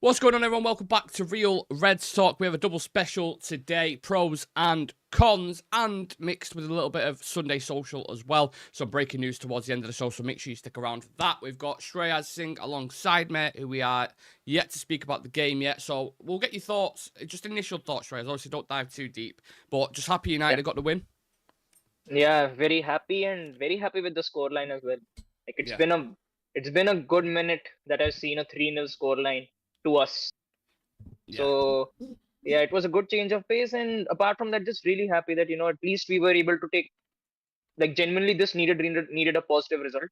What's going on, everyone? Welcome back to Real Reds Talk. We have a double special today, pros and cons, and mixed with a little bit of Sunday social as well. Some breaking news towards the end of the show, so make sure you stick around for that. We've got Shreyas Singh alongside me, who we are yet to speak about the game yet. So we'll get your thoughts, just initial thoughts, Shreyas. Obviously, don't dive too deep, but just happy United got the win. Yeah, very happy and very happy with the scoreline as well. Like it's Yeah, been a it's been a good minute that I've seen a 3-0 scoreline to us. yeah. So yeah, it was a good change of pace, and apart from that, just really happy that at least we were able to take, like, genuinely this needed a positive result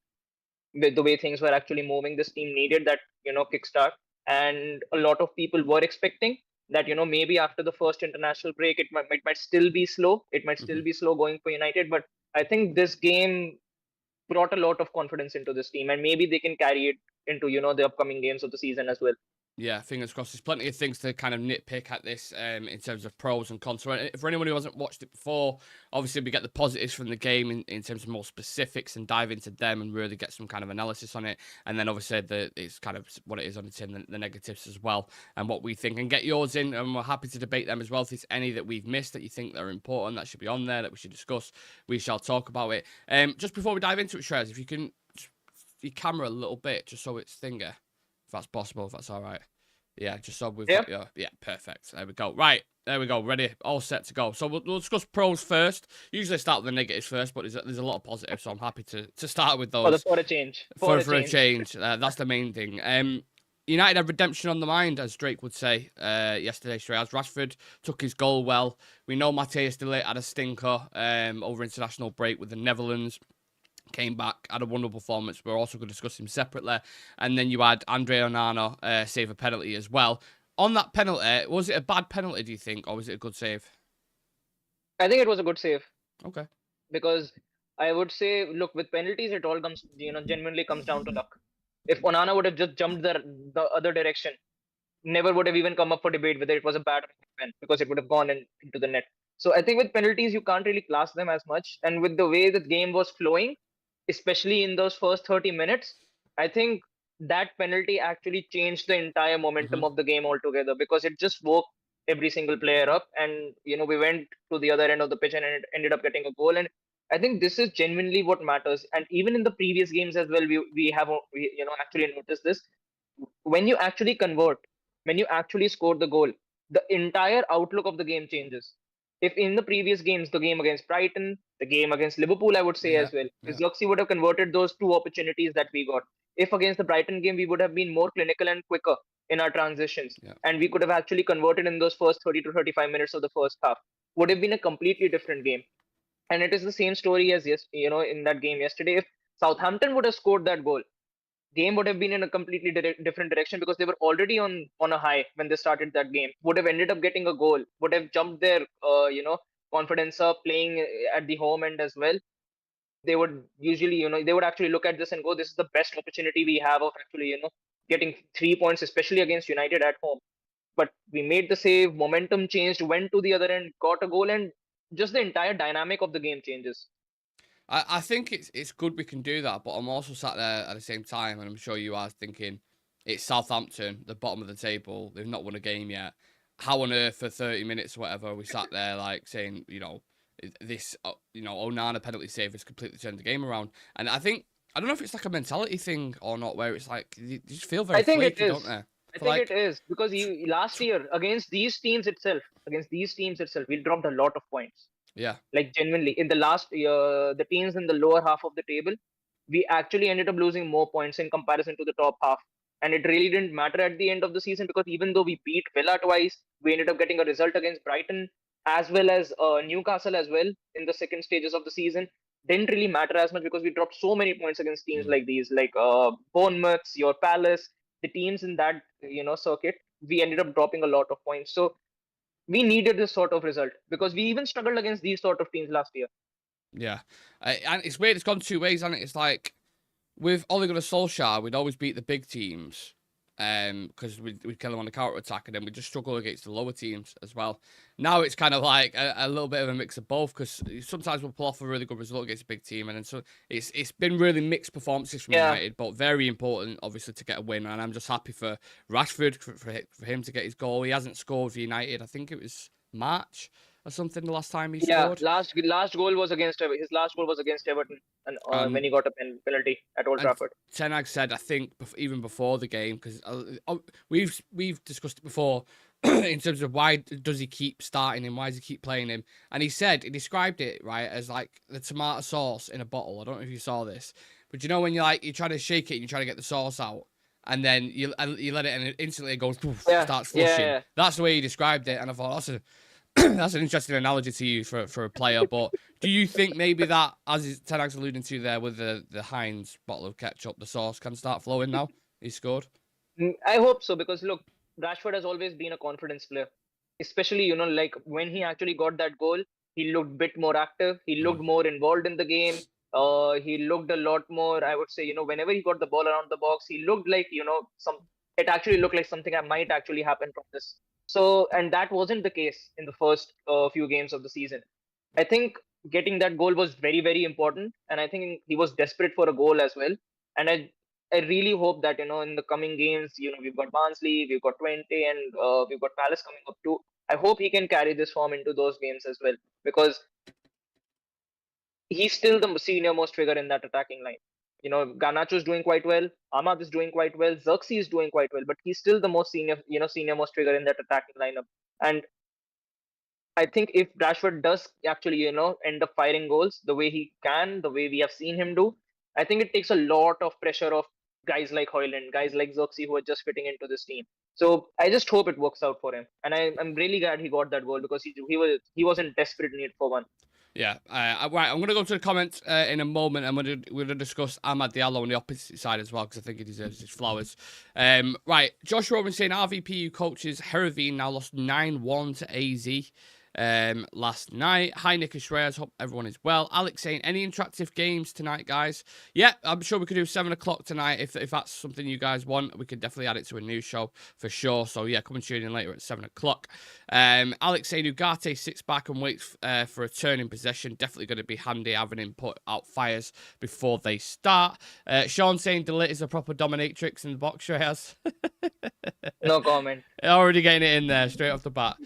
with the way things were actually moving. This team needed that kickstart, and a lot of people were expecting that maybe after the first international break it might still be slow. It might still Mhm. be slow going for United, but I think this game brought a lot of confidence into this team, and maybe they can carry it into the upcoming games of the season as well. Yeah, fingers crossed. There's plenty of things to kind of nitpick at this in terms of pros and cons. So for anyone who hasn't watched it before, obviously we get the positives from the game in terms of more specifics and dive into them and really get some kind of analysis on it. And then obviously it's kind of what it is on the tin, the negatives as well, and what we think. And get yours in, and we're happy to debate them as well. If there's any that we've missed that you think that are important, that should be on there, that we should discuss, we shall talk about it. Just before we dive into it, Shreyas, if you can, your camera a little bit, just so it's thinger, if that's possible, if that's all right. Yeah, just so we've Yeah. got your... Yeah, perfect. There we go. Right, there we go. Ready, all set to go. So we'll discuss pros first. Usually I start with the negatives first, but there's a lot of positives, so I'm happy to start with For the those for a change. For for a a change. change. That's the main thing. United have redemption on the mind, as Drake would say yesterday. Shreyas Rashford took his goal well. We know Matthias de Ligt had a stinker over international break with the Netherlands. Came back, had a wonderful performance. We're also going to discuss him separately. And then you had Andre Onana save a penalty as well. On that penalty, was it a bad penalty, do you think, or was it a good save? I think it was a good save, Okay. because I would say, look, with penalties, it all comes, genuinely comes down to luck. If Onana would have just jumped the other direction, never would have even come up for debate whether it was a bad or a good pen, because it would have gone into the net. So I think with penalties, you can't really class them as much. And with the way the game was flowing, especially in those first 30 minutes, I think that penalty actually changed the entire momentum Mm-hmm. of the game altogether, because it just woke every single player up. And we went to the other end of the pitch and it ended up getting a goal. And I think this is genuinely what matters. And even in the previous games as well, we actually noticed this. When you actually convert, when you actually score the goal, the entire outlook of the game changes. If in the previous games, the game against Brighton, the game against Liverpool, I would say Yeah. as well, Yeah. if Zuxi would have converted those two opportunities that we got. If against the Brighton game, we would have been more clinical and quicker in our transitions, Yeah. and we could have actually converted in those first 30 to 35 minutes of the first half, would have been a completely different game. And it is the same story as in that game yesterday. If Southampton would have scored that goal, game would have been in a completely different direction, because they were already on a high when they started that game. Would have ended up getting a goal, would have jumped their confidence up playing at the home end as well. They would usually, they would actually look at this and go, this is the best opportunity we have of actually getting 3 points, especially against United at home. But we made the save, momentum changed, went to the other end, got a goal, and just the entire dynamic of the game changes. I think it's good we can do that, but I'm also sat there at the same time, and I'm sure you are thinking, it's Southampton, the bottom of the table. They've not won a game yet. How on earth for 30 minutes or whatever we sat there like saying, this, Onana penalty save has completely turned the game around. And I don't know if it's like a mentality thing or not, where it's like, you just feel very I think it flaky, don't is. they? I For think it like, is, because last year against these teams itself, we dropped a lot of points. yeah. Like, genuinely, in the last year, the teams in the lower half of the table, we actually ended up losing more points in comparison to the top half. And it really didn't matter at the end of the season, because even though we beat Villa twice, we ended up getting a result against Brighton as well as Newcastle as well in the second stages of the season. Didn't really matter as much, because we dropped so many points against teams Mm. like these, like Bournemouth, your Palace, the teams in that circuit. We ended up dropping a lot of points. So we needed this sort of result, because we even struggled against these sort of teams last year. Yeah. And it's weird, it's gone two ways, hasn't it? It's like, with Ole Gunnar Solskjaer, we'd always beat the big teams. because we kill them on the counter attack, and then we just struggle against the lower teams as well. Now it's kind of like a little bit of a mix of both, because sometimes we'll pull off a really good result against a big team, and then so it's been really mixed performances from Yeah. United, but very important obviously to get a win. And I'm just happy for Rashford for him to get his goal. He hasn't scored for United. I think it was March or something the last time he Yeah, scored. last goal was against his last goal was against Everton, and when he got a penalty at Old And Trafford. Ten Hag said, I think even before the game, because we've discussed it before in terms of why does he keep starting him, why does he keep playing him, and he described it right as like the tomato sauce in a bottle. I don't know if you saw this, but you know when you try to shake it and you try to get the sauce out, and then you let it and instantly it goes poof, starts flushing. Yeah. That's the way he described it, and I thought that's a that's an interesting analogy to use for a player. But do you think maybe that, as Ten Hag's alluding to there with the Heinz bottle of ketchup, the sauce can start flowing now? He scored. I hope so, because look, Rashford has always been a confidence player, especially like when he actually got that goal, he looked a bit more active. He looked more involved in the game. He looked a lot more. I would say, whenever he got the ball around the box, he looked like it actually looked like something that might actually happen from this. So, and that wasn't the case in the first few games of the season. I think getting that goal was very, very important, and I think he was desperate for a goal as well. And I really hope that in the coming games, we've got Barnsley, we've got 20, and we've got Palace coming up too. I hope he can carry this form into those games as well, because he's still the senior most figure in that attacking line. Garnacho is doing quite well, Ahmad is doing quite well, Xerxes is doing quite well, but he's still the most senior most figure in that attacking lineup. And I think if Rashford does actually, end up firing goals the way he can, the way we have seen him do, I think it takes a lot of pressure off guys like Hoyland, guys like Xerxes who are just fitting into this team. So I just hope it works out for him, and I'm really glad he got that goal, because he was in desperate need for one. Yeah, right. I'm going to go to the comments in a moment, and we're going to discuss Ahmad Diallo on the opposite side as well, because I think he deserves his flowers. Right, Josh Robin saying RVPU coaches Herveen now lost 9-1 to AZ last night. Hi, Nick and Shreyas. Hope everyone is well. Alex saying, any interactive games tonight, guys? Yeah, I'm sure we could do 7 o'clock tonight. If that's something you guys want, we could definitely add it to a news show for sure. So, yeah, come and tune in later at 7 o'clock. Alex saying, Ugarte sits back and waits for a turn in possession. Definitely going to be handy having him put out fires before they start. Sean saying, Ligt is a proper dominatrix in the box, Shreyas. No comment. Already getting it in there straight off the bat.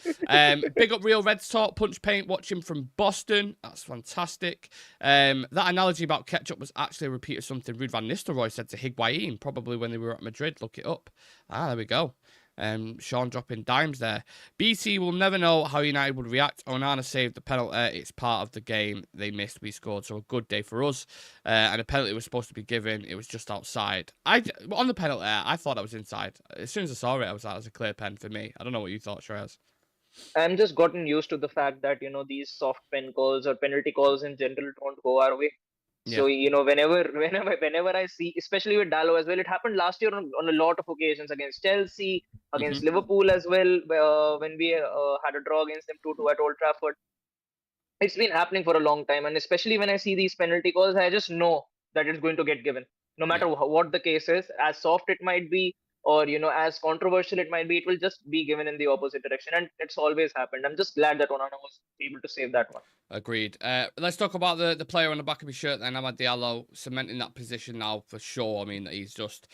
Big up Real Reds Talk. Punch Paint watching from Boston. That's fantastic. That analogy about ketchup was actually a repeat of something Ruud van Nistelrooy said to Higuain, probably when they were at Madrid. Look it up. There we go. Sean dropping dimes there. BT will never know how United would react. Onana saved the penalty. It's part of the game. They missed. We scored. So a good day for us. And a penalty was supposed to be given. It was just outside. On the penalty, I thought I was inside. As soon as I saw it, I was like, it was a clear pen for me. I don't know what you thought, Shreyas. I'm just gotten used to the fact that these soft pen calls or penalty calls in general don't go our way. So whenever I see, especially with Dallo as well, it happened last year on a lot of occasions against Chelsea, against Liverpool as well, when we had a draw against them 2-2 at Old Trafford. It's been happening for a long time, and especially when I see these penalty calls, I just know that it's going to get given, no matter what the case is. As soft it might be, or as controversial it might be, it will just be given in the opposite direction, and it's always happened. I'm just glad that Onana was able to save that one. Agreed. Let's talk about the player on the back of his shirt then, Amad Diallo, cementing that position now for sure. I mean, he's just,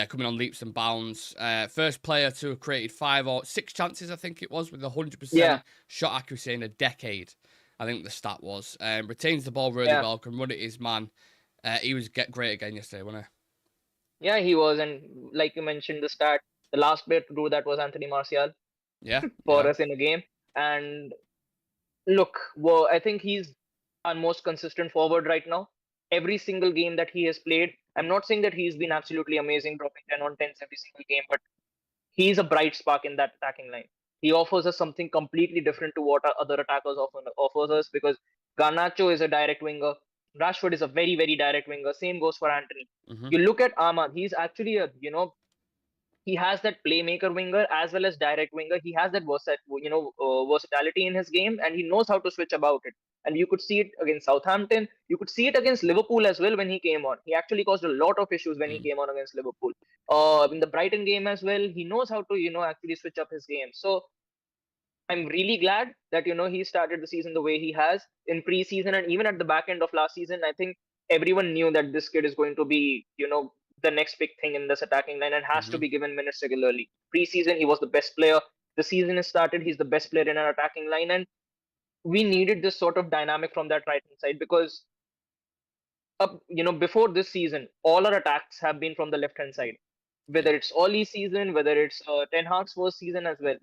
coming on leaps and bounds. First player to have created 5 or 6 chances, I think it was, with 100% shot accuracy in a decade. I think the stat was. Retains the ball really well, can run it his man. He was great again yesterday, wasn't he? Yeah, he was. And like you mentioned, the stat, the last player to do that was Anthony Martial. Yeah. For us in a game. And look, I think he's our most consistent forward right now. Every single game that he has played, I'm not saying that he's been absolutely amazing, dropping 10 on 10s every single game, but he's a bright spark in that attacking line. He offers us something completely different to what our other attackers often offers us, because Garnacho is a direct winger. Rashford is a very, very direct winger. Same goes for Anthony. You look at Ahmad, he's actually he has that playmaker winger as well as direct winger. He has that versatility in his game, and he knows how to switch about it. And you could see it against Southampton. You could see it against Liverpool as well when he came on. He actually caused a lot of issues when he Mm. came on against Liverpool. In the Brighton game as well, he knows how to, actually switch up his game. So I'm really glad that he started the season the way he has in preseason and even at the back end of last season. I think everyone knew that this kid is going to be the next big thing in this attacking line and has to Mm-hmm. be given minutes regularly. Preseason he was the best player. The season has started. He's the best player in our attacking line, and we needed this sort of dynamic from that right hand side because before this season, all our attacks have been from the left hand side. Yeah. Whether it's Ollie's season, whether it's Ten Hag's first season as well,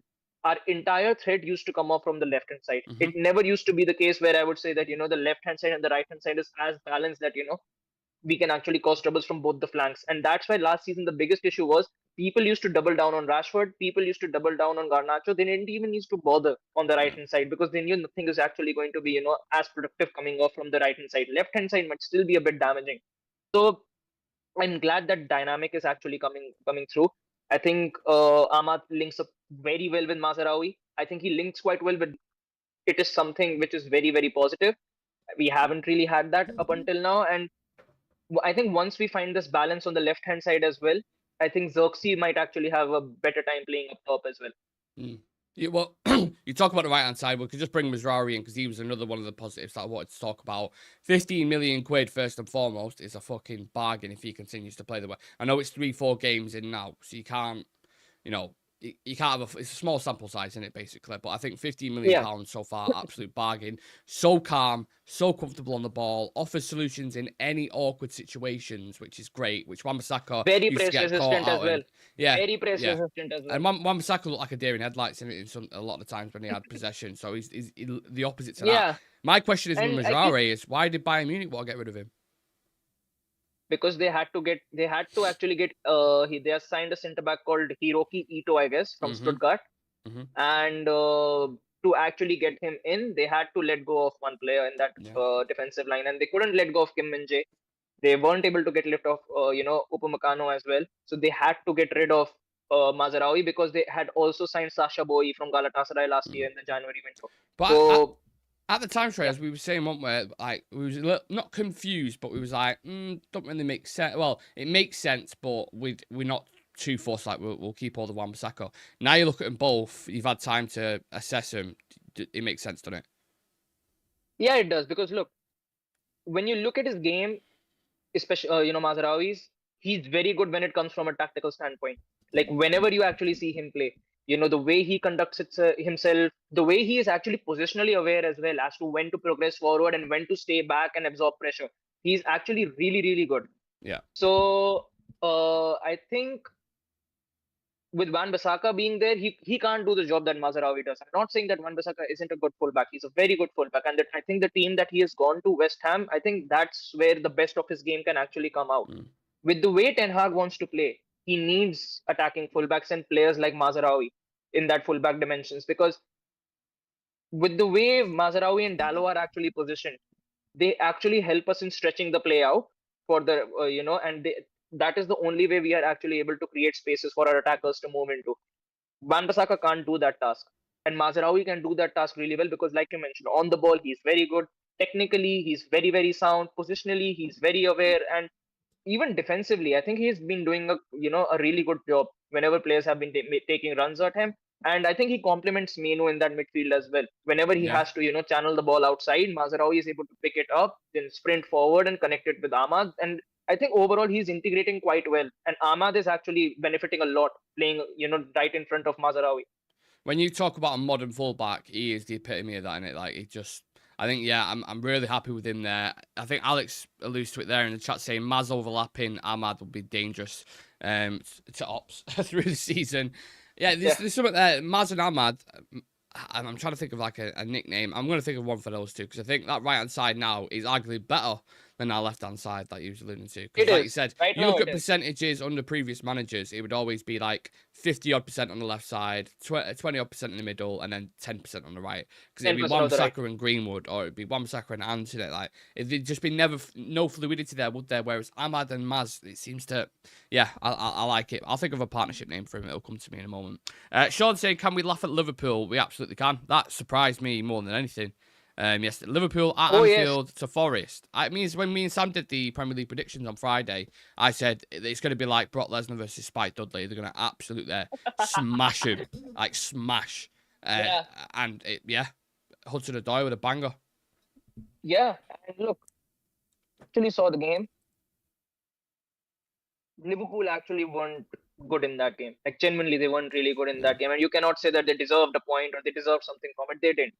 our entire threat used to come off from the left hand side. Mm-hmm. It never used to be the case where I would say that the left hand side and the right hand side is as balanced that we can actually cause troubles from both the flanks. And that's why last season the biggest issue was people used to double down on Rashford, people used to double down on Garnacho. They didn't even used to bother on the right Yeah. hand side because they knew nothing is actually going to be, as productive coming off from the right hand side. Left hand side might still be a bit damaging. So I'm glad that dynamic is actually coming through. I think Ahmad links up very well with Mazarawi. I think he links quite well with it is something which is very, very positive. We haven't really had that up until now, and I think once we find this balance on the left hand side as well, I think Xerxes might actually have a better time playing up top as well. Mm. Yeah, well, you talk about the right hand side. We could just bring Mazraoui in because he was another one of the positives that I wanted to talk about. 15 million quid, first and foremost, is a fucking bargain if he continues to play the way. I know it's 3-4 games in now, so you can't, you know, you can't have it's a small sample size, isn't it, basically? But I think 15 million Yeah, pounds so far, absolute bargain. So calm, so comfortable on the ball, offers solutions in any awkward situations, which is great, which Wan-Bissaka very used to press get caught resistant as out well. in. Yeah, Very press yeah. resistant as well. And Wan-Bissaka looked like a deer in headlights a lot of the times when he had possession. So he's the opposite to that. Yeah, My question is with and I keep Mazraoui is why did Bayern Munich want to get rid of him? because they had to actually get they have signed a centre back called Hiroki Ito, I guess, from Mm-hmm. Stuttgart, Mm-hmm. and to actually get him in, they had to let go of one player in that Yeah. defensive line, and they couldn't let go of Kim Min Jae. They weren't able to get rid of Upamecano as well, so they had to get rid of Mazarawi because they had also signed Sasha Bowie from Galatasaray last year Mm. in the January window. But So at the time, yeah, Shreyas, we were saying, weren't we? Like, we was a little, not confused, but we was like, don't really make sense. Well, it makes sense, but we're not too forced. Like, we'll keep all the Wan-Bissaka. Now you look at them both. You've had time to assess them. It makes sense, doesn't it? yeah, it does because look, when you look at his game, especially Mazarawi's, he's very good when it comes from a tactical standpoint. Like whenever you actually see him play, the way he conducts himself, the way he is actually positionally aware as well as to when to progress forward and when to stay back and absorb pressure. He's actually really, really good. Yeah. So I think with Wan-Bissaka being there, he can't do the job that Mazarawi does. I'm not saying that Wan-Bissaka isn't a good fullback. He's a very good fullback, and I think the team that he has gone to, West Ham, I think that's where the best of his game can actually come out. Mm. With the way Ten Hag wants to play, he needs attacking fullbacks and players like Mazarawi in that fullback dimensions because with the way Mazarawi and Dalot are actually positioned, they actually help us in stretching the play out for the that is the only way we are actually able to create spaces for our attackers to move into. Wan-Bissaka can't do that task, and Mazraoui can do that task really well because, like you mentioned, on the ball he's very good. Technically, he's very, very sound. Positionally, he's very aware, and even defensively, I think he's been doing a really good job whenever players have been taking runs at him. And I think he complements Meno in that midfield as well. Whenever he Yeah. has to channel the ball outside, Mazraoui is able to pick it up, then sprint forward and connect it with Ahmad. And I think overall he's integrating quite well. And Ahmad is actually benefiting a lot playing right in front of Mazraoui. When you talk about a modern fullback, he is the epitome of that, innit? Like, he just, I think, yeah, I'm really happy with him there. I think Alex alludes to it there in the chat saying Maz overlapping Ahmad will be dangerous to ops through the season. Yeah, there's something there. Maz and Ahmad, I'm trying to think of like a nickname. I'm going to think of one for those two because I think that right hand side now is arguably better than our left hand side that you was alluding to. Because, like you said, Right you now look it at is. percentages under previous managers, it would always be like 50-odd% on the left side, 20-odd% in the middle, and then 10% on the right. Because it'd be 10% on the right. Wan-Bissaka and Greenwood, or it'd be Wan-Bissaka and Anthony. Like, it'd just be no fluidity there, would there? Whereas Ahmad and Maz, it seems to, yeah, I like it. I'll think of a partnership name for him. It'll come to me in a moment. Sean saying, can we laugh at Liverpool? We absolutely can. That surprised me more than anything. Yesterday, Liverpool at Oh yes, Anfield to Forest. It means when me and Sam did the Premier League predictions on Friday, I said it's going to be like Brock Lesnar versus Spike Dudley. They're going to absolutely smash him, like smash. yeah, And yeah, Hudson-Odoi with a banger. yeah. And look, actually saw the game. Liverpool actually weren't good in that game. Like genuinely, they weren't really good in that game, and you cannot say that they deserved a point or they deserved something from it. They didn't.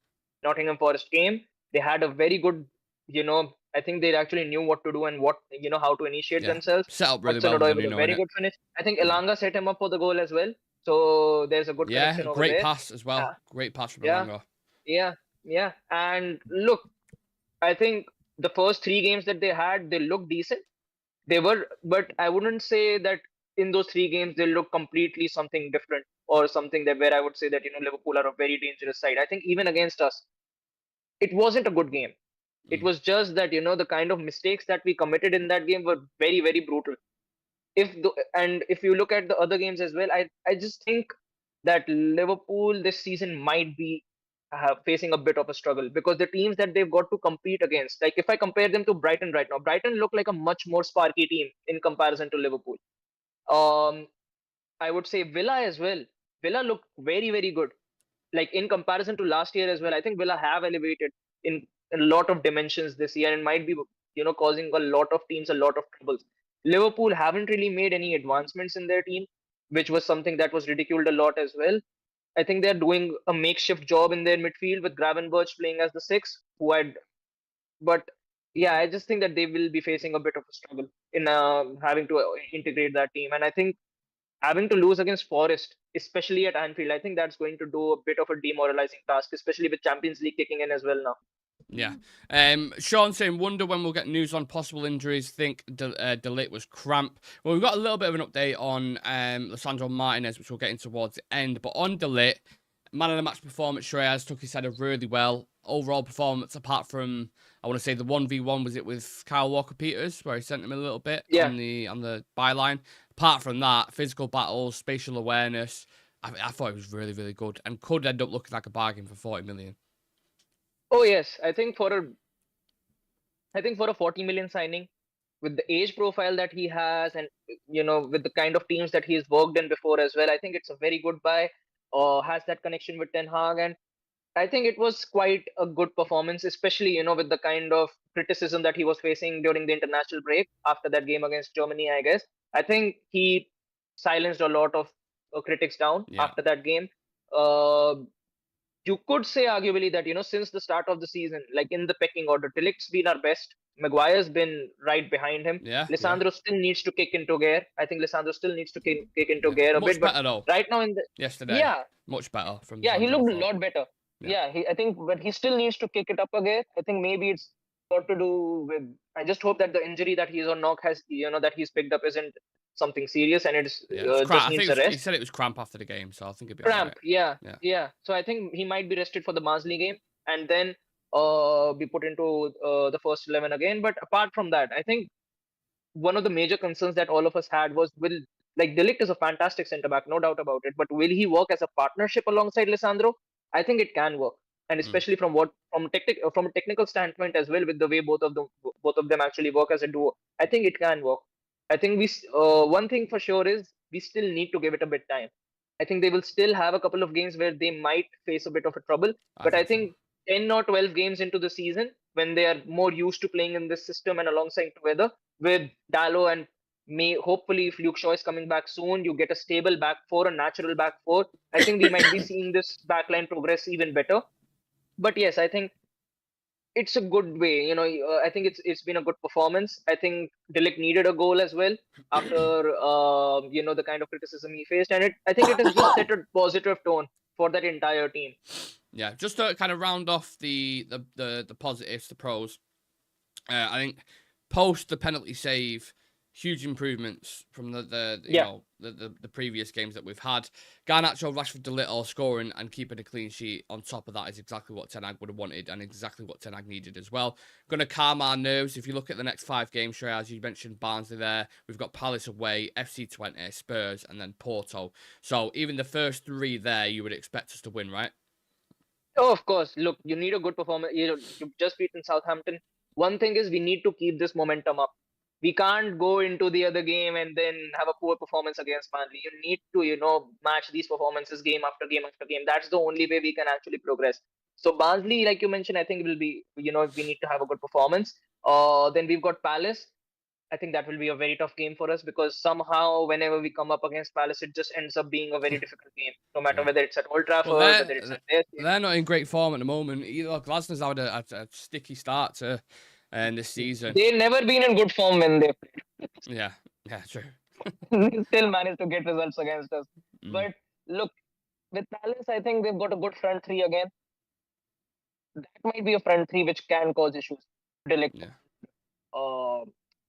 Nottingham Forest came. They had a very good, I think they actually knew what to do and how to initiate Yeah, themselves. set up really Hudson well under Odoi with a Nuno in very it. good finish. I think Yeah. Elanga set him up for the goal as well. So there's a good Yeah, connection over great there. pass as well. Uh, Great pass from yeah, Elanga. yeah, yeah. And look, I think the first three games that they had, they looked decent. They were, but I wouldn't say that in those three games they look completely something different or something that where I would say that Liverpool are a very dangerous side. I think even against us, it wasn't a good game. It Mm. was just that the kind of mistakes that we committed in that game were very very brutal. And if you look at the other games as well, I just think that Liverpool this season might be facing a bit of a struggle because the teams that they've got to compete against, like if I compare them to Brighton right now, Brighton look like a much more sparky team in comparison to Liverpool. Um, I would say Villa as well. Villa looked very, very good. Like in comparison to last year as well, I think Villa have elevated in a lot of dimensions this year and might be, causing a lot of teams a lot of troubles. Liverpool haven't really made any advancements in their team, which was something that was ridiculed a lot as well. I think they're doing a makeshift job in their midfield with Gravenberch playing as the six, but yeah, I just think that they will be facing a bit of a struggle in having to integrate that team. And I think having to lose against Forest, especially at Anfield, I think that's going to do a bit of a demoralizing task, especially with Champions League kicking in as well now. Yeah. Sean saying, wonder when we'll get news on possible injuries. Think De Ligt was cramp. Well, we've got a little bit of an update on Lisandro Martinez, which we'll get into towards the end. But on De Ligt, man of the match performance, Shreyas took his header really well. Overall performance, apart from, I want to say the 1v1, was it with Kyle Walker-Peters, where he sent him a little bit Yeah. on the byline. Apart from that, physical battles, spatial awareness, I thought it was really, really good and could end up looking like a bargain for 40 million. Oh yes, I think for a 40 million signing, with the age profile that he has, and with the kind of teams that he's worked in before as well, I think it's a very good buy. Has that connection with Ten Hag, and I think it was quite a good performance, especially with the kind of criticism that he was facing during the international break after that game against Germany. I guess I think he silenced a lot of critics down Yeah. after that game. Uh, you could say arguably that since the start of the season, like in the pecking order, De Ligt's been our best. Maguire's been right behind him. Yeah. Lisandro still needs to kick into gear. I think Lisandro still needs to kick into gear a Much bit, but better though. right now in the Yesterday, yeah, much better from yeah, he Sandro, I looked a thought. lot better. Yeah. Yeah, I think, but he still needs to kick it up again. I think maybe it's got to do with. I just hope that the injury that he's on knock has, that he's picked up isn't something serious and it's Yeah, it's cramp. just I think needs a he rest. said it was cramp after the game, so I think it'd be all Cramp, right. yeah, Yeah. yeah. So I think he might be rested for the Marsley game and then be put into the first 11 again. But apart from that, I think one of the major concerns that all of us had was De Ligt is a fantastic centre back, no doubt about it. But will he work as a partnership alongside Lisandro? I think it can work, and Mm. especially from a technical standpoint as well, with the way both of them actually work as a duo, I think it can work. I think one thing for sure is we still need to give it a bit time. I think they will still have a couple of games where they might face a bit of a trouble, I but I think so. think 10 or 12 games into the season, when they are more used to playing in this system and alongside together with Dallo and may hopefully if Luke Shaw is coming back soon, you get a stable back four, a natural back four. I think we might be seeing this backline progress even better. But yes, I think it's a good way. I think it's been a good performance. I think De Ligt needed a goal as well after the kind of criticism he faced, and I think it has just set a positive tone for that entire team. Yeah, just to kind of round off the positives, the pros. I think post the penalty save, huge improvements from the previous games that we've had. Garnacho, Rashford, De Ligt all scoring and keeping a clean sheet on top of that is exactly what Ten Hag would have wanted and exactly what Ten Hag needed as well. Going to calm our nerves. If you look at the next 5 games, Shrey, as you mentioned, Barnsley there, we've got Palace away, FC 20, Spurs, and then Porto. So even the first 3 there, you would expect us to win, right? Oh, of course. Look, you need a good performance. You've just beaten Southampton. One thing is we need to keep this momentum up. We can't go into the other game and then have a poor performance against Burnley. You need to, match these performances game after game after game. That's the only way we can actually progress. So Barnsley, like you mentioned, I think it will be, we need to have a good performance. Then we've got Palace. I think that will be a very tough game for us because somehow whenever we come up against Palace, it just ends up being a very difficult game. No matter Yeah. whether it's at Old Well, Trafford, whether it's at their they're stadium. not in great form at the moment either. Glasnow's had a sticky start to this season. They've never been in good form when they Yeah, yeah, true. they still managed to get results against us. Mm, But look, with Palace, I think they've got a good front three again. That might be a front three which can cause issues. Ligt, yeah, uh,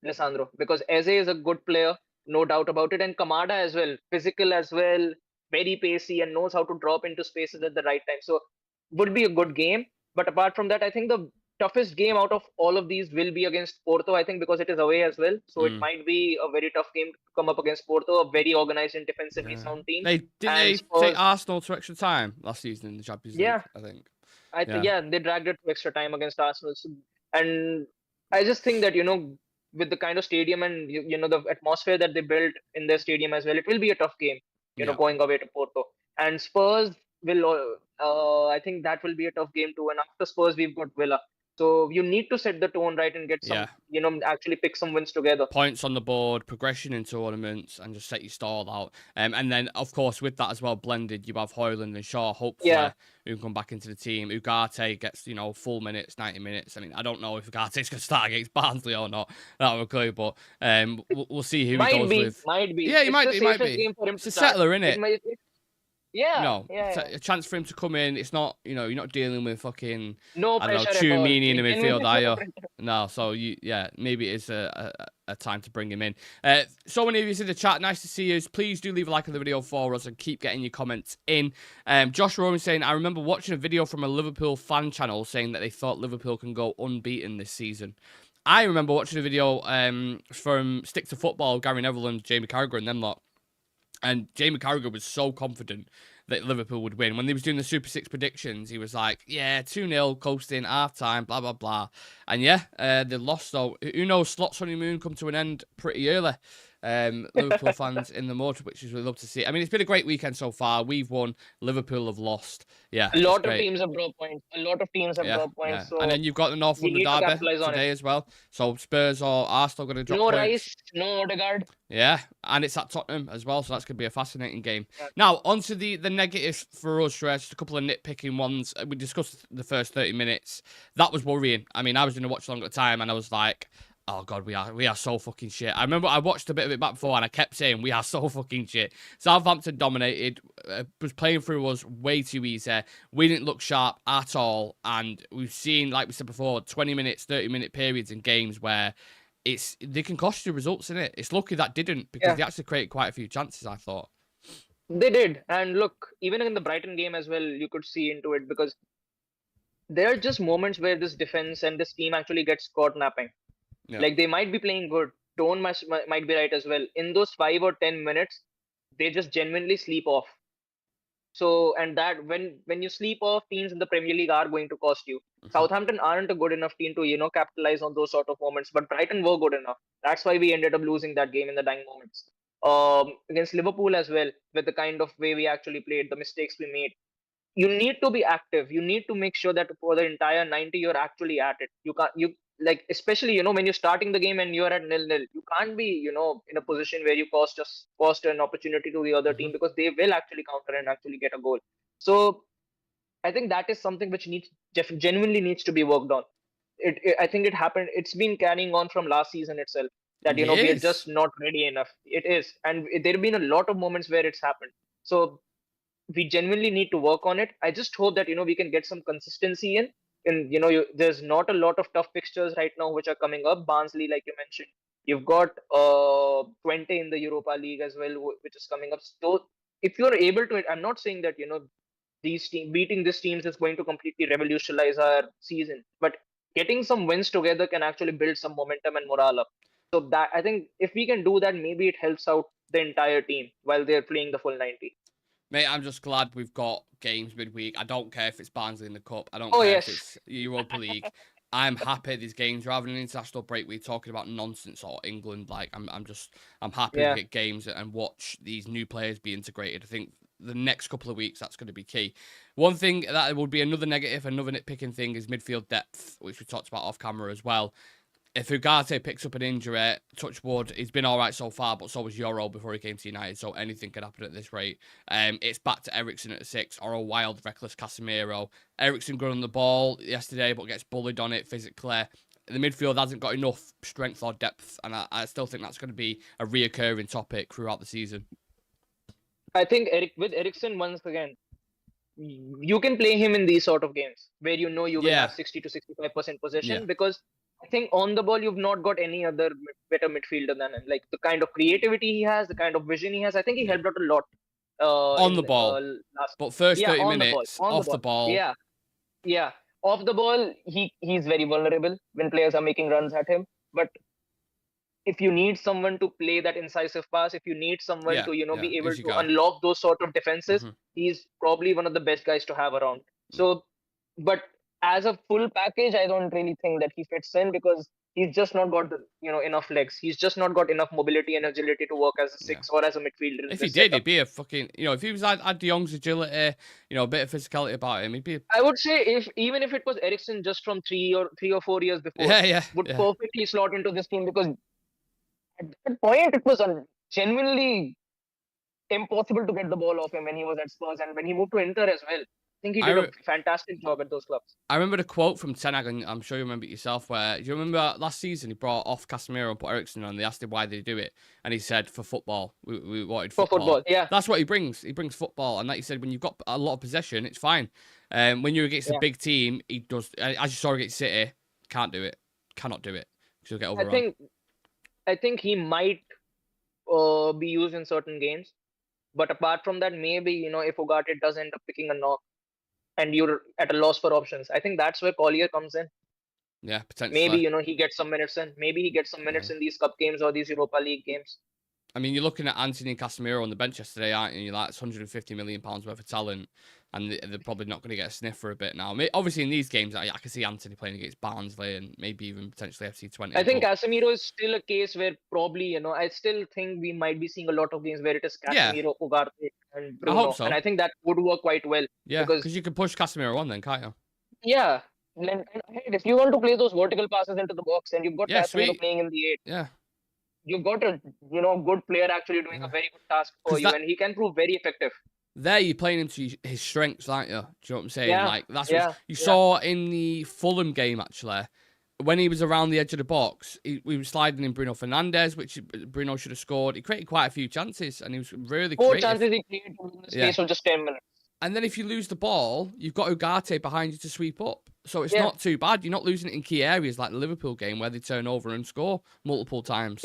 Lissandro, because Eze is a good player, no doubt about it, and Kamada as well, physical as well, very pacey, and knows how to drop into spaces at the right time. So, would be a good game. But apart from that, I think the toughest game out of all of these will be against Porto. I think because it is away as well, so it mm, might be a very tough game to come up against Porto, a very organized and defensively yeah. sound team. They didn't And they take Spurs, Arsenal to extra time last season in the Champions League, yeah, I think. I think Yeah, yeah, they dragged it to extra time against Arsenal. So, and I just think that with the kind of stadium and the atmosphere that they built in their stadium as well, it will be a tough game. yeah, Going away to Porto and Spurs will. I think that will be a tough game too. And after Spurs, we've got Villa. So you need to set the tone right and get some, yeah. actually pick some wins together. Points on the board, progression in tournaments, and just set your stall out. And then, of course, with that as well, blended, you have Hoyland and Shaw, hopefully, Yeah, who can come back into the team. Ugarte gets, full minutes, 90 minutes. I mean, I don't know if Ugarte's going to start against Barnsley or not. That would clue, but we'll see who he might goes be, with. might be. Yeah, he It's might, the he might safest be. game for him It's to a start. settler, innit? It might. Yeah, It's yeah. a chance for him to come in. It's not, you're not dealing with fucking, No I don't know, pressure at all. Tchouameni in the midfield, Genuinely are no you? pressure. No, so yeah, maybe it is a time to bring him in. So many of you in the chat, nice to see you. Please do leave a like on the video for us and keep getting your comments in. Josh Rowan saying, I remember watching a video from a Liverpool fan channel saying that they thought Liverpool can go unbeaten this season. I remember watching a video from Stick to Football, Gary Neville and Jamie Carragher and them lot. And Jamie Carragher was so confident that Liverpool would win. When they was doing the Super 6 predictions, he was like, yeah, 2-0, coasting, half-time, blah, blah, blah. And yeah, they lost, though. Who knows, Slot's honeymoon come to an end pretty early. Liverpool fans in the mud, which is really love to see. I mean, it's been a great weekend so far. We've won. Liverpool have lost. Yeah, A it's lot of great. teams have dropped points. A lot of teams have Yeah, dropped yeah. points. And So then you've got the North we London need to derby capitalize on it. today as well. So Spurs or Arsenal going to drop No points. Rice, no Odegaard. Yeah, and it's at Tottenham as well, so that's going to be a fascinating game. Yeah. Now, onto the negatives for us, Shreyas, just a couple of nitpicking ones. We discussed the first 30 minutes. That was worrying. I mean, I was in a watch along at the time, and I was like, oh, God, we are so fucking shit. I remember I watched a bit of it back before, and I kept saying, we are so fucking shit. Southampton dominated, was playing through us way too easy. We didn't look sharp at all, and we've seen, like we said before, 20 minutes, 30-minute periods in games where they can cost you results in it. It's lucky that didn't because Yeah, they actually created quite a few chances, I thought. they did. And look, even in the Brighton game as well, you could see into it because there are just moments where this defense and this team actually gets caught napping. Yeah. Like they might be playing good, tone might be right as well. In those 5 or 10 minutes, they just genuinely sleep off. So, and that when you sleep off, teams in the Premier League are going to cost you. Mhm. Southampton aren't a good enough team to capitalize on those sort of moments, but Brighton were good enough. That's why we ended up losing that game in the dying moments. Against Liverpool as well, with the kind of way we actually played, the mistakes we made. You need to be active. You need to make sure that for the entire 90 you're actually at it. You can't you like especially when you're starting the game and you're at 0-0, you can't be in a position where you cost an opportunity to the other team Mhm. because they will actually counter and actually get a goal. So I think that is something which genuinely needs to be worked on. I think it happened. It's been carrying on from last season itself that we are just Yes. not ready enough. It is, and there have been a lot of moments where it's happened. So we genuinely need to work on it. I just hope that we can get some consistency in. And there's not a lot of tough fixtures right now which are coming up. Barnsley, like you mentioned, you've got 20 in the Europa League as well, which is coming up. So if you're able to, I'm not saying that beating these teams is going to completely revolutionize our season, but getting some wins together can actually build some momentum and morale up. So that I think if we can do that, maybe it helps out the entire team while they're playing the full 90. Mate, I'm just glad we've got games midweek. I don't care if it's Barnsley in the Cup. I don't Oh care if yes, it's Europa League. I'm happy these games rather than an international break. We're talking about nonsense or England. Like I'm happy we yeah. get games and watch these new players be integrated. I think the next couple of weeks that's going to be key. One thing that would be another negative, another nitpicking thing is midfield depth, which we talked about off camera as well. If Ugarte picks up an injury, touch wood, he's been all right so far, but so was Euro before he came to United, so anything could happen at this rate. It's back to Eriksen at 6 or a wild, reckless Casemiro. Eriksen good on the ball yesterday, but gets bullied on it physically. The midfield hasn't got enough strength or depth, and I still think that's going to be a reoccurring topic throughout the season. I think with Ericsson once again, you can play him in these sort of games where you know you will Yeah, have 60 to 65% possession yeah, because I think on the ball you've not got any other better midfielder than him. Like the kind of creativity he has, the kind of vision he has. I think he yeah. helped out a lot On in the ball, last. but first Yeah, 30 on the ball, minutes, on the off the ball. ball, Yeah, yeah. Off the ball, he's very vulnerable when players are making runs at him. But if you need someone to play that incisive pass, if you need someone yeah, to yeah, be able he's your to guy. unlock those sort of defenses, Hmm. he's probably one of the best guys to have around. So, but as a full package, I don't really think that he fits in because he's just not got the enough legs. He's just not got enough mobility and agility to work as a Yeah. six or as a midfielder in If he this did, setup. he'd be a fucking, if he was had De Jong's agility, a bit of physicality about him, he'd be, I would say if even if it was Ericsson just from 3 or 4 years before, yeah, yeah, would yeah, perfectly slot into this team because at that point it was genuinely impossible to get the ball off him when he was at Spurs and when he moved to Inter as well. I think he I, did a re- fantastic job at those clubs. I remember the quote from Ten Hag, and I'm sure you remember it yourself, where, do you remember last season he brought off Casemiro and put Eriksen on, and they asked him why they do it, and he said, for football, we wanted For football. football, yeah, That's what he brings football, and like you said, when you've got a lot of possession, it's fine. When you're against a yeah. big team, he does, as you saw against City, can't do it, cannot do it, because he'll get I overrun. think I think he might be used in certain games, but apart from that, maybe if Ugarte does end up picking a knock and you're at a loss for options, I think that's where Collier comes in. Yeah, Maybe potentially. he gets some minutes in. Maybe he gets some Yeah. minutes in these cup games or these Europa League games. I mean, you're looking at Anthony and Casemiro on the bench yesterday, aren't you? You're like, it's £150 million worth of talent, and they're probably not going to get a sniff for a bit now. Obviously, in these games, I can see Anthony playing against Barnsley and maybe even potentially FC20. I think But Casemiro is still a case where probably, I still think we might be seeing a lot of games where it is yeah, Casemiro, Ugarte, and I hope Bruno. And so. I think that would work quite well Yeah, because, because you could push Casemiro on then, can't you? yeah, and if you want to play those vertical passes into the box and you've got Yeah, Casemiro sweet. playing in the eight, Yeah, you've got a, good player actually doing a yeah. very good task for Because you and he can prove very effective. there you're playing into his strengths, aren't you? Do you know what I'm saying? Yeah, Like, that's what yeah, you yeah. saw in the Fulham game, actually. When he was around the edge of the box, we were sliding in Bruno Fernandes, which Bruno should have scored. He created quite a few chances, and he was really 4 chances creative. he created in the Yeah. space of just 10 minutes. And then if you lose the ball, you've got Ugarte behind you to sweep up. So it's Yeah. not too bad. You're not losing it in key areas like the Liverpool game where they turn over and score multiple times.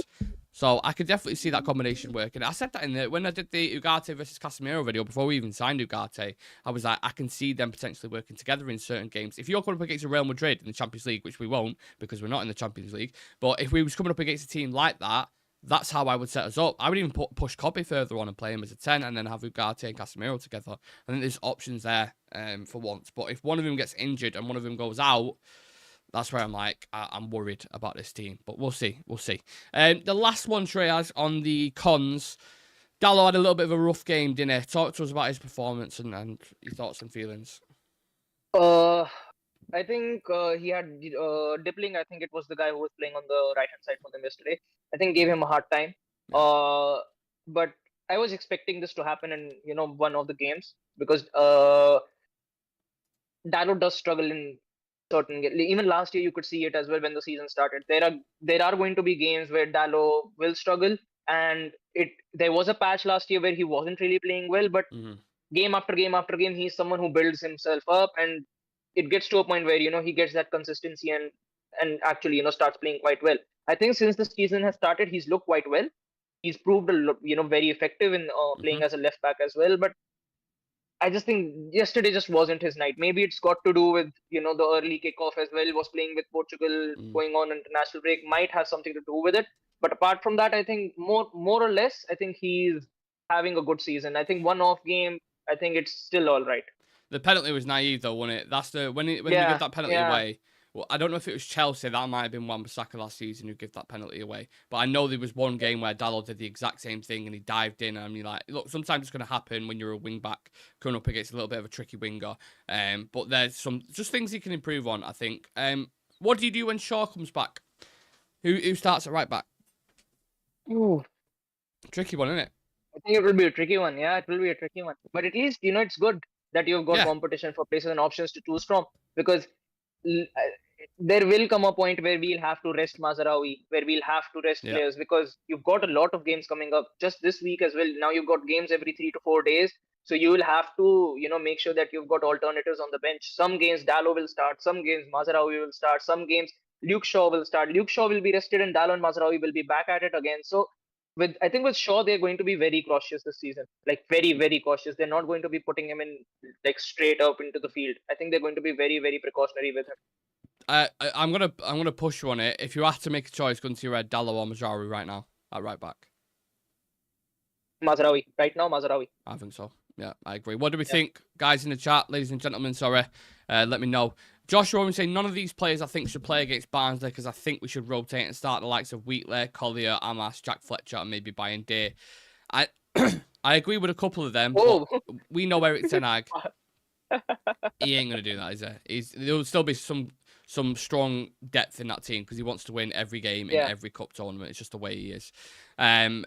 So I could definitely see that combination working. I said that when I did the Ugarte versus Casemiro video before we even signed Ugarte. I was like, I can see them potentially working together in certain games. If you're coming up against a Real Madrid in the Champions League, which we won't because we're not in the Champions League, but if we was coming up against a team like that, that's how I would set us up. I would even push Kobe further on and play him as a 10 and then have Ugarte and Casemiro together. I think there's options there for once. But if one of them gets injured and one of them goes out, that's where I'm like, I'm worried about this team. But we'll see. We'll see. The last one, Shreyas, on the cons. Dallo had a little bit of a rough game, didn't he? Talk to us about his performance and your thoughts and feelings. I think he had Dipling. I think it was the guy who was playing on the right hand side for them yesterday. I think gave him a hard time. Yeah. But I was expecting this to happen in one of the games because Dallo does struggle in certain even last year you could see it as well when the season started. There are going to be games where Dallo will struggle, and there was a patch last year where he wasn't really playing well, but game after game after game, he's someone who builds himself up, and it gets to a point where he gets that consistency and actually starts playing quite well. I think since the season has started, he's looked quite well. He's proved very effective in playing as a left back as well. But I just think yesterday just wasn't his night. Maybe it's got to do with the early kickoff as well. Was playing with Portugal going on international break, might have something to do with it. But apart from that, I think more or less, I think he's having a good season. I think one off game I think it's still all right. The penalty was naive though, wasn't it? That's when you Yeah, give that penalty yeah. away. Well, I don't know if it was Chelsea. That might have been Wan-Bissaka last season who gave that penalty away. But I know there was one game where Dalot did the exact same thing and he dived in. And you're like, look, sometimes it's going to happen when you're a wing back coming up against a little bit of a tricky winger. But there's some just things he can improve on, I think. What do you do when Shaw comes back? Who starts at right back? Ooh. Tricky one, isn't it? I think it will be a tricky one. Yeah, it will be a tricky one. But at least, it's good that you've got Yeah. competition for places and options to choose from. Because there will come a point where we'll have to rest Mazraoui, where we'll have to rest Yeah. players, because you've got a lot of games coming up just this week as well. Now you've got games every 3 to 4 days. So you will have to, make sure that you've got alternatives on the bench. Some games Dalot will start, some games Mazraoui will start, some games Luke Shaw will start. Luke Shaw will be rested and Dalot and Mazraoui will be back at it again. So I think with Shaw, they're going to be very cautious this season, like very, very cautious. They're not going to be putting him in like straight up into the field. I think they're going to be very, very precautionary with him. I'm gonna push you on it. If you have to make a choice, going to your red Dalot or Mazraoui right now at right back. Mazraoui right now, Mazraoui. I think so. Yeah, I agree. What do we think, guys in the chat, ladies and gentlemen? Sorry, let me know. Josh Rowan saying none of these players I think should play against Barnsley because I think we should rotate and start the likes of Wheatley, Collier, Amas, Jack Fletcher, and maybe Bayern Day. I I agree with a couple of them. But we know Eric Ten Hag. He ain't gonna do that, is he? There'll still be some strong depth in that team because he wants to win every game in every cup tournament. It's just the way he is. I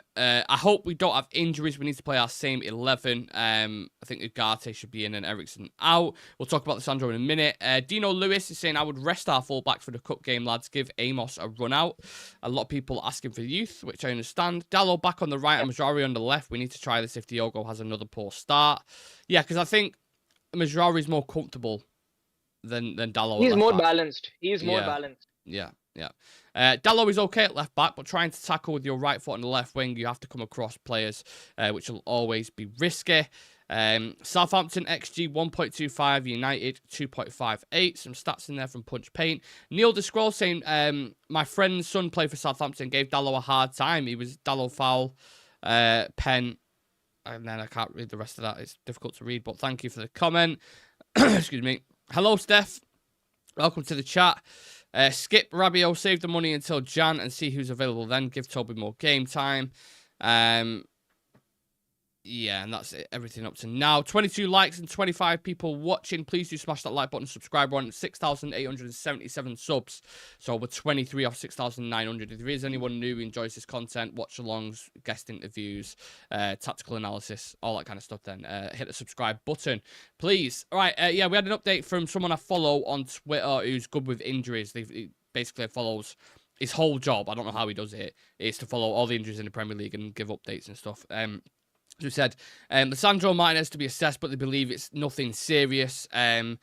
hope we don't have injuries. We need to play our same 11. I think Ugarte should be in and Ericsson out. We'll talk about Sandro in a minute. Dino Lewis is saying, I would rest our fullback for the cup game, lads. Give Amos a run out. A lot of people asking for youth, which I understand. Dalot back on the right and Mazraoui on the left. We need to try this if Diogo has another poor start. Yeah, because I think Mazraoui is more comfortable than Dalot. He's more balanced. He's more balanced. Yeah. Dalot is okay at left back, but trying to tackle with your right foot on the left wing, you have to come across players, which will always be risky. Southampton XG 1.25, United 2.58. Some stats in there from Punch Paint. Neil DeScroll saying, my friend's son played for Southampton, gave Dalot a hard time. He was Dalot foul, pen, and then I can't read the rest of that. It's difficult to read, but thank you for the comment. Excuse me. Hello, Steph. Welcome to the chat. Skip Rabiot, save the money until Jan and see who's available then. Give Toby more game time. Yeah, and that's it. Everything up to now. 22 likes and 25 people watching. Please do smash that like button. Subscribe. We're on 6,877 subs. So we're 23 off 6,900. If there is anyone new who enjoys this content, watch-alongs, guest interviews, tactical analysis, all that kind of stuff, then hit the subscribe button, please. All right, yeah, we had an update from someone I follow on Twitter who's good with injuries. He basically follows his whole job. I don't know how he does it. Is to follow all the injuries in the Premier League and give updates and stuff. Who said, Lisandro Martinez to be assessed, but they believe it's nothing serious. I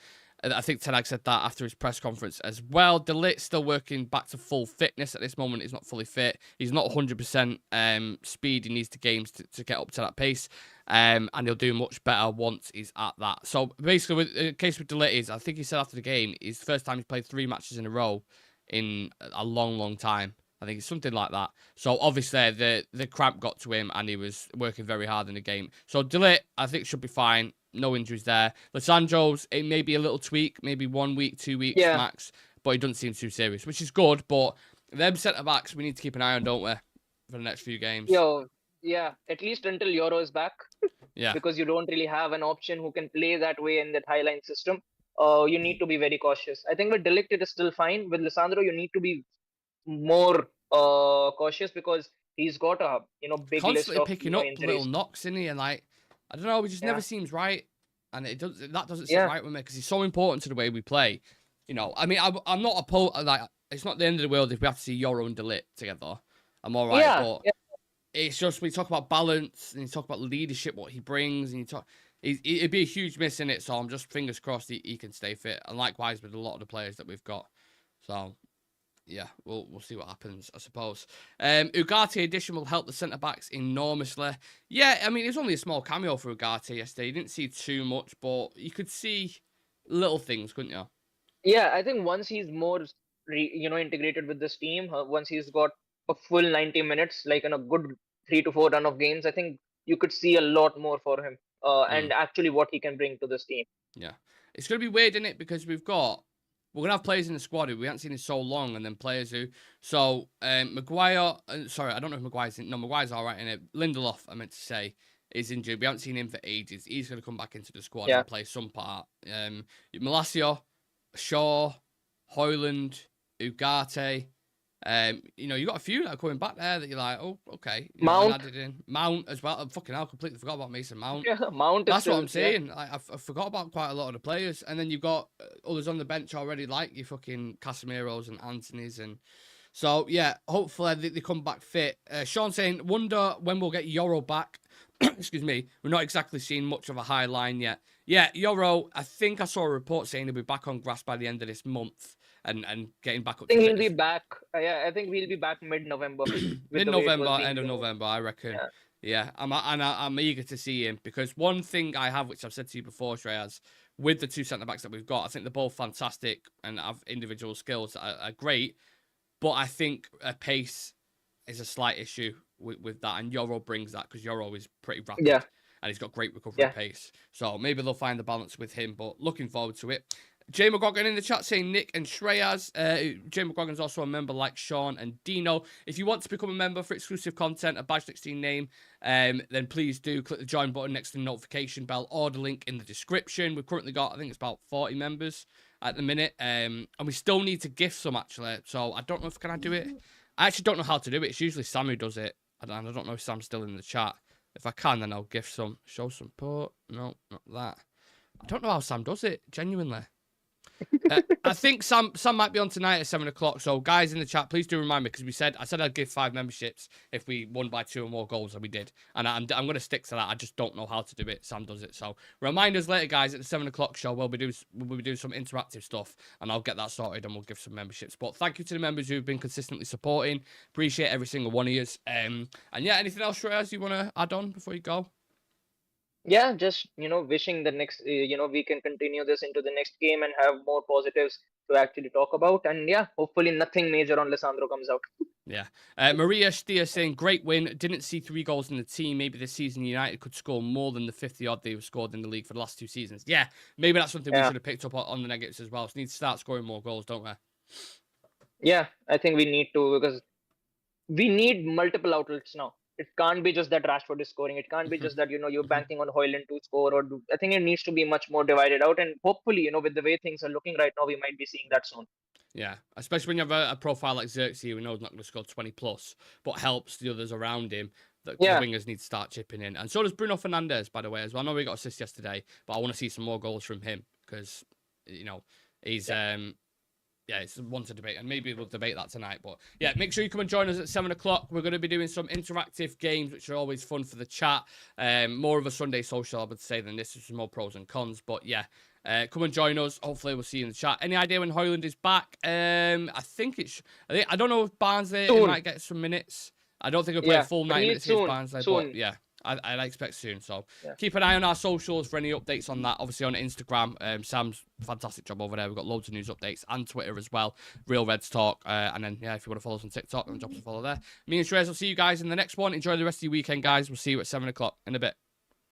think Ten Hag said that after his press conference as well. De Ligt still working back to full fitness at this moment. He's not fully fit. He's not 100% speed. He needs to games to get up to that pace. And he'll do much better once he's at that. So basically, the case with De Ligt is, I think he said after the game, it's the first time he's played 3 matches in a row in a long, long time. I think it's something like that. So obviously the cramp got to him and he was working very hard in the game. So De Ligt, I think, should be fine. No injuries there. Lisandro's, it may be a little tweak, maybe 1 week, 2 weeks max, but it doesn't seem too serious, which is good. But them centre-backs we need to keep an eye on, don't we, for the next few games? Yeah, at least until Euro is back. Yeah. Because you don't really have an option who can play that way in that high-line system. You need to be very cautious. I think with De Ligt it is still fine. With Lisandro, you need to be more cautious because he's got a big constantly list of picking up injuries. little knocks, isn't he? And like, I don't know, it just never seems right, and that doesn't sit right with me because he's so important to the way we play. I mean, I'm not like, it's not the end of the world if we have to see Euro and De Ligt together. I'm all right, but it's just we talk about balance and you talk about leadership, what he brings, and you talk. It'd be a huge miss in it, so I'm just fingers crossed he can stay fit, and likewise with a lot of the players that we've got. So. Yeah, we'll see what happens, I suppose. Ugarte addition will help the centre-backs enormously. Yeah, I mean, it was only a small cameo for Ugarte yesterday. You didn't see too much, but you could see little things, couldn't you? Yeah, I think once he's more, integrated with this team, once he's got a full 90 minutes, like in a good 3 to 4 run of games, I think you could see a lot more for him. and actually what he can bring to this team. Yeah. It's going to be weird, isn't it? Because we're going to have players in the squad who we haven't seen in so long, and then players who... So, Maguire... sorry, I don't know if Maguire's... No, Maguire's all right in it. Lindelof, I meant to say, is injured. We haven't seen him for ages. He's going to come back into the squad and play some part. Malacia, Shaw, Højlund, Ugarte... you got a few that are coming back there that you're like, oh, okay. Mount. Added in. Mount as well. Fucking hell, completely forgot about Mason Mount. Yeah, Mount. That's what I'm saying. I forgot about quite a lot of the players. And then you've got others on the bench already, like your fucking Casemiros and Anthony's. And so, yeah, hopefully they come back fit. Sean saying, wonder when we'll get Euro back. Excuse me. We're not exactly seeing much of a high line yet. Yeah, Euro, I think I saw a report saying he'll be back on grass by the end of this month. And getting back up. I think he'll be back. I think we'll be back mid-November. Mid-November, end of November, I reckon. Yeah, I'm eager to see him because one thing I have, which I've said to you before, Shreyas, with the two centre backs that we've got, I think they're both fantastic and have individual skills that are great. But I think pace is a slight issue with that, and Euro brings that because Euro is pretty rapid. Yeah. And he's got great recovery pace. So maybe they'll find the balance with him, but looking forward to it. Jay McGogan in the chat saying Nick and Shreyas. Jay McGogan's also a member like Sean and Dino. If you want to become a member for exclusive content, a badge 16 name, then please do click the join button next to the notification bell or the link in the description. We've currently got, I think it's about 40 members at the minute. And we still need to gift some actually. So I don't know if can I do it. I actually don't know how to do it. It's usually Sam who does it. I don't know if Sam's still in the chat. If I can, then I'll gift some. Show support. No, not that. I don't know how Sam does it, genuinely. I think Sam might be on tonight at 7 o'clock. So, guys in the chat, please do remind me because I said I'd give 5 memberships if we won by 2 or more goals, and we did. And I'm going to stick to that. I just don't know how to do it. Sam does it. So, remind us later, guys, at the 7 o'clock show. We'll be doing some interactive stuff, and I'll get that sorted, and we'll give some memberships. But thank you to the members who've been consistently supporting. Appreciate every single one of you. And yeah, anything else, Shreyas, you want to add on before you go? Yeah, just wishing the next we can continue this into the next game and have more positives to actually talk about. And yeah, hopefully nothing major on Lisandro comes out. Yeah. Maria Stier saying, great win. Didn't see 3 goals in the team. Maybe this season United could score more than the 50-odd they've scored in the league for the last 2 seasons. Yeah, maybe that's something we should have picked up on the negatives as well. So we need to start scoring more goals, don't we? Yeah, I think we need to because we need multiple outlets now. It can't be just that Rashford is scoring. It can't be just that, you're banking on Højlund to score I think it needs to be much more divided out. And hopefully, with the way things are looking right now, we might be seeing that soon. Yeah, especially when you have a profile like Xerxes who knows not going to score 20 plus, but helps the others around him. The wingers need to start chipping in. And so does Bruno Fernandes, by the way, as well. I know we got assists yesterday, but I want to see some more goals from him because, he's... Yeah, it's one to debate, and maybe we'll debate that tonight. But yeah, make sure you come and join us at 7 o'clock. We're going to be doing some interactive games, which are always fun for the chat. More of a Sunday social, I would say, than this. There's some more pros and cons. But yeah, come and join us. Hopefully, we'll see you in the chat. Any idea when Højlund is back? I don't know if Barnsley might get some minutes. I don't think he'll play a full 90 minutes against Barnsley, but yeah. I expect soon. So keep an eye on our socials for any updates on that. Obviously on Instagram, Sam's fantastic job over there. We've got loads of news updates and Twitter as well. Real Reds Talk. And then, yeah, if you want to follow us on TikTok, then drop us a follow there. Me and Shreyas will see you guys in the next one. Enjoy the rest of your weekend, guys. We'll see you at 7 o'clock in a bit.